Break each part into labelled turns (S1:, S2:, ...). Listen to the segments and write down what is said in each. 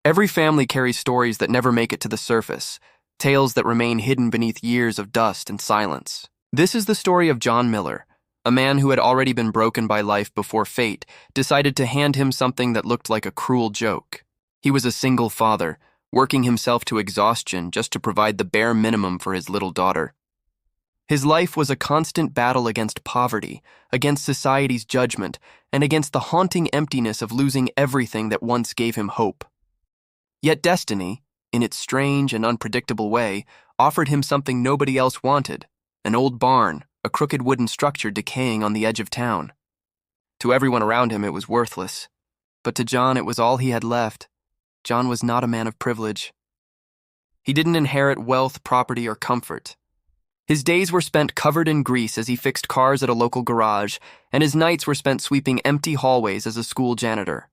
S1: Every family carries stories that never make it to the surface, tales that remain hidden beneath years of dust and silence. This is the story of John Miller, a man who had already been broken by life before fate decided to hand him something that looked like a cruel joke. He was a single father, working himself to exhaustion just to provide the bare minimum for his little daughter. His life was a constant battle against poverty, against society's judgment, and against the haunting emptiness of losing everything that once gave him hope. Yet destiny, in its strange and unpredictable way, offered him something nobody else wanted: an old barn, a crooked wooden structure decaying on the edge of town. To everyone around him it was worthless, but to John it was all he had left. John was not a man of privilege. He didn't inherit wealth, property, or comfort. His days were spent covered in grease as he fixed cars at a local garage, and his nights were spent sweeping empty hallways as a school janitor.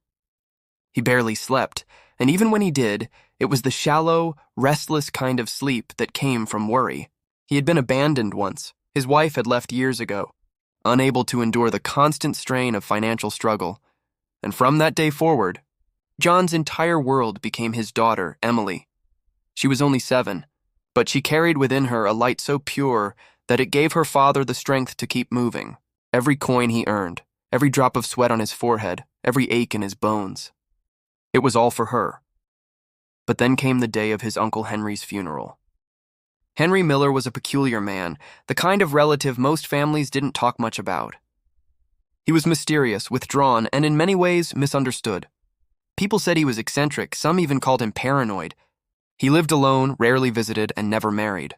S1: He barely slept, and even when he did, it was the shallow, restless kind of sleep that came from worry. He had been abandoned once. His wife had left years ago, unable to endure the constant strain of financial struggle. And from that day forward, John's entire world became his daughter, Emily. She was only 7, but she carried within her a light so pure that it gave her father the strength to keep moving. Every coin he earned, every drop of sweat on his forehead, every ache in his bones. It was all for her. But then came the day of his Uncle Henry's funeral. Henry Miller was a peculiar man, the kind of relative most families didn't talk much about. He was mysterious, withdrawn, and in many ways misunderstood. People said he was eccentric, some even called him paranoid. He lived alone, rarely visited, and never married.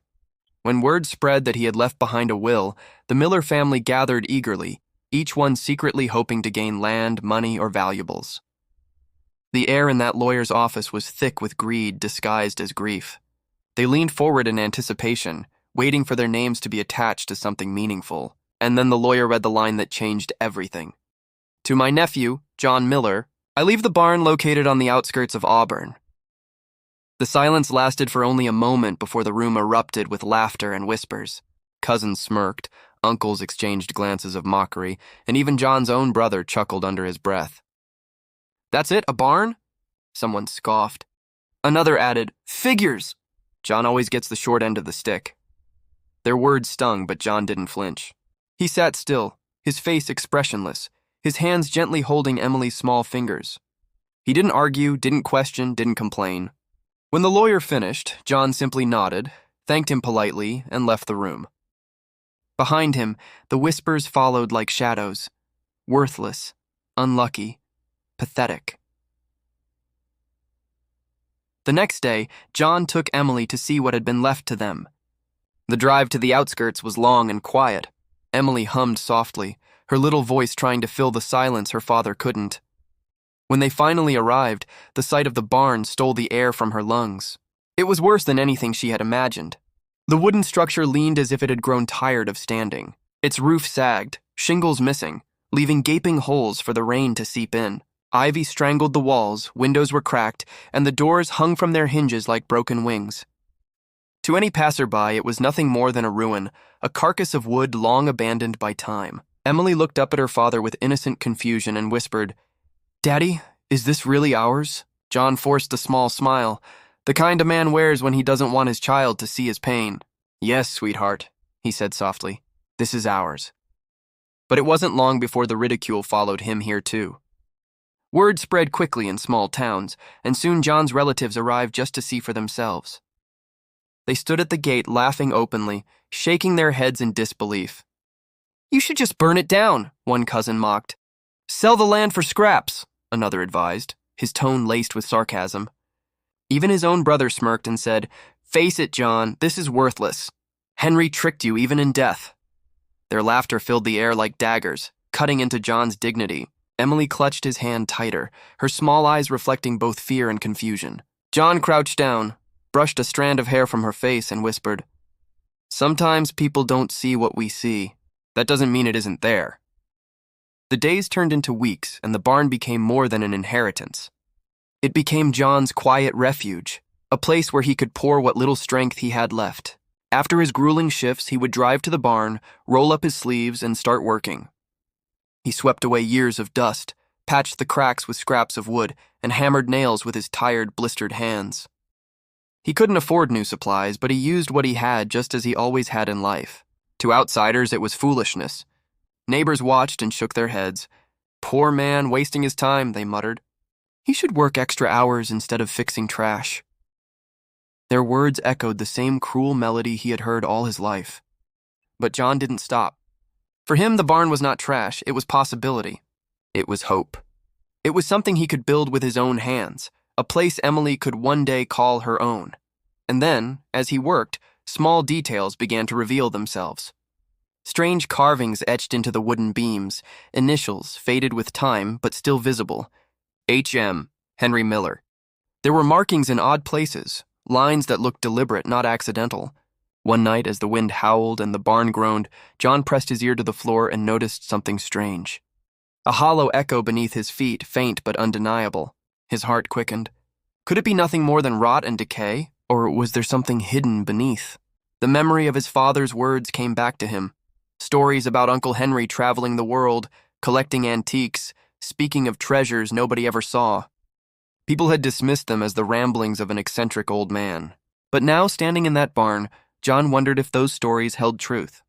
S1: When word spread that he had left behind a will, the Miller family gathered eagerly, each one secretly hoping to gain land, money, or valuables. The air in that lawyer's office was thick with greed disguised as grief. They leaned forward in anticipation, waiting for their names to be attached to something meaningful, and then the lawyer read the line that changed everything. To my nephew, John Miller, I leave the barn located on the outskirts of Auburn. The silence lasted for only a moment before the room erupted with laughter and whispers. Cousins smirked, uncles exchanged glances of mockery, and even John's own brother chuckled under his breath. That's it, a barn? Someone scoffed. Another added, figures! John always gets the short end of the stick. Their words stung, but John didn't flinch. He sat still, his face expressionless, his hands gently holding Emily's small fingers. He didn't argue, didn't question, didn't complain. When the lawyer finished, John simply nodded, thanked him politely, and left the room. Behind him, the whispers followed like shadows. Worthless, unlucky, pathetic. The next day, John took Emily to see what had been left to them. The drive to the outskirts was long and quiet. Emily hummed softly, her little voice trying to fill the silence her father couldn't. When they finally arrived, the sight of the barn stole the air from her lungs. It was worse than anything she had imagined. The wooden structure leaned as if it had grown tired of standing. Its roof sagged, shingles missing, leaving gaping holes for the rain to seep in. Ivy strangled the walls, windows were cracked, and the doors hung from their hinges like broken wings. To any passerby, it was nothing more than a ruin, a carcass of wood long abandoned by time. Emily looked up at her father with innocent confusion and whispered, "Daddy, is this really ours?" John forced a small smile, the kind a man wears when he doesn't want his child to see his pain. "Yes, sweetheart," he said softly. "This is ours." But it wasn't long before the ridicule followed him here too. Word spread quickly in small towns, and soon John's relatives arrived just to see for themselves. They stood at the gate laughing openly, shaking their heads in disbelief. "You should just burn it down," one cousin mocked. "Sell the land for scraps," another advised, his tone laced with sarcasm. Even his own brother smirked and said, "Face it, John, this is worthless. Henry tricked you even in death." Their laughter filled the air like daggers, cutting into John's dignity. Emily clutched his hand tighter, her small eyes reflecting both fear and confusion. John crouched down, brushed a strand of hair from her face, and whispered, "Sometimes people don't see what we see. That doesn't mean it isn't there." The days turned into weeks, and the barn became more than an inheritance. It became John's quiet refuge, a place where he could pour what little strength he had left. After his grueling shifts, he would drive to the barn, roll up his sleeves, and start working. He swept away years of dust, patched the cracks with scraps of wood, and hammered nails with his tired, blistered hands. He couldn't afford new supplies, but he used what he had just as he always had in life. To outsiders, it was foolishness. Neighbors watched and shook their heads. "Poor man, wasting his time," they muttered. "He should work extra hours instead of fixing trash." Their words echoed the same cruel melody he had heard all his life. But John didn't stop. For him, the barn was not trash, it was possibility. It was hope. It was something he could build with his own hands, a place Emily could one day call her own. And then, as he worked, small details began to reveal themselves. Strange carvings etched into the wooden beams, initials faded with time but still visible. H.M. Henry Miller. There were markings in odd places, lines that looked deliberate, not accidental. One night, as the wind howled and the barn groaned, John pressed his ear to the floor and noticed something strange. A hollow echo beneath his feet, faint but undeniable. His heart quickened. Could it be nothing more than rot and decay, or was there something hidden beneath? The memory of his father's words came back to him. Stories about Uncle Henry traveling the world, collecting antiques, speaking of treasures nobody ever saw. People had dismissed them as the ramblings of an eccentric old man. But now, standing in that barn, John wondered if those stories held truth.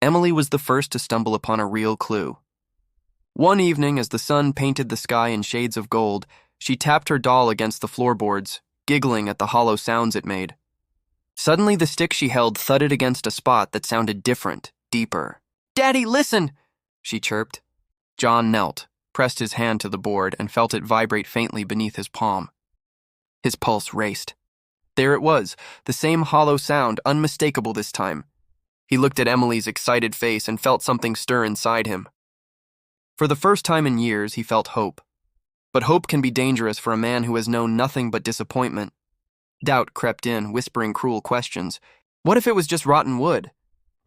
S1: Emily was the first to stumble upon a real clue. One evening, as the sun painted the sky in shades of gold, she tapped her doll against the floorboards, giggling at the hollow sounds it made. Suddenly, the stick she held thudded against a spot that sounded different, deeper. "Daddy, listen!" she chirped. John knelt, pressed his hand to the board, and felt it vibrate faintly beneath his palm. His pulse raced. There it was, the same hollow sound, unmistakable this time. He looked at Emily's excited face and felt something stir inside him. For the first time in years, he felt hope. But hope can be dangerous for a man who has known nothing but disappointment. Doubt crept in, whispering cruel questions. What if it was just rotten wood?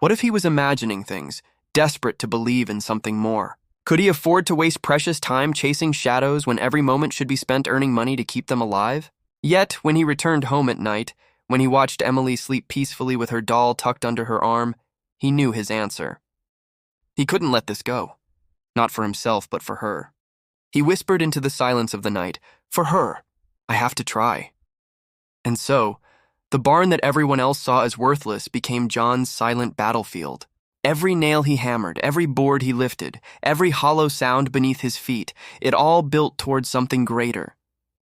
S1: What if he was imagining things, desperate to believe in something more? Could he afford to waste precious time chasing shadows when every moment should be spent earning money to keep them alive? Yet, when he returned home at night, when he watched Emily sleep peacefully with her doll tucked under her arm, he knew his answer. He couldn't let this go. Not for himself, but for her. He whispered into the silence of the night, "For her, I have to try." And so, the barn that everyone else saw as worthless became John's silent battlefield. Every nail he hammered, every board he lifted, every hollow sound beneath his feet, it all built towards something greater.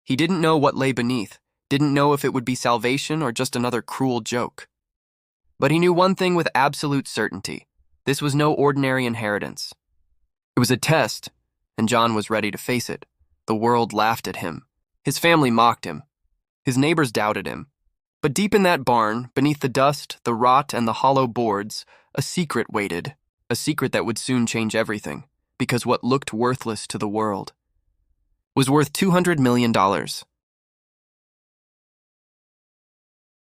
S1: He didn't know what lay beneath, didn't know if it would be salvation or just another cruel joke. But he knew one thing with absolute certainty. This was no ordinary inheritance. It was a test, and John was ready to face it. The world laughed at him. His family mocked him. His neighbors doubted him. But deep in that barn, beneath the dust, the rot, and the hollow boards, a secret waited, a secret that would soon change everything, because what looked worthless to the world was worth $200 million.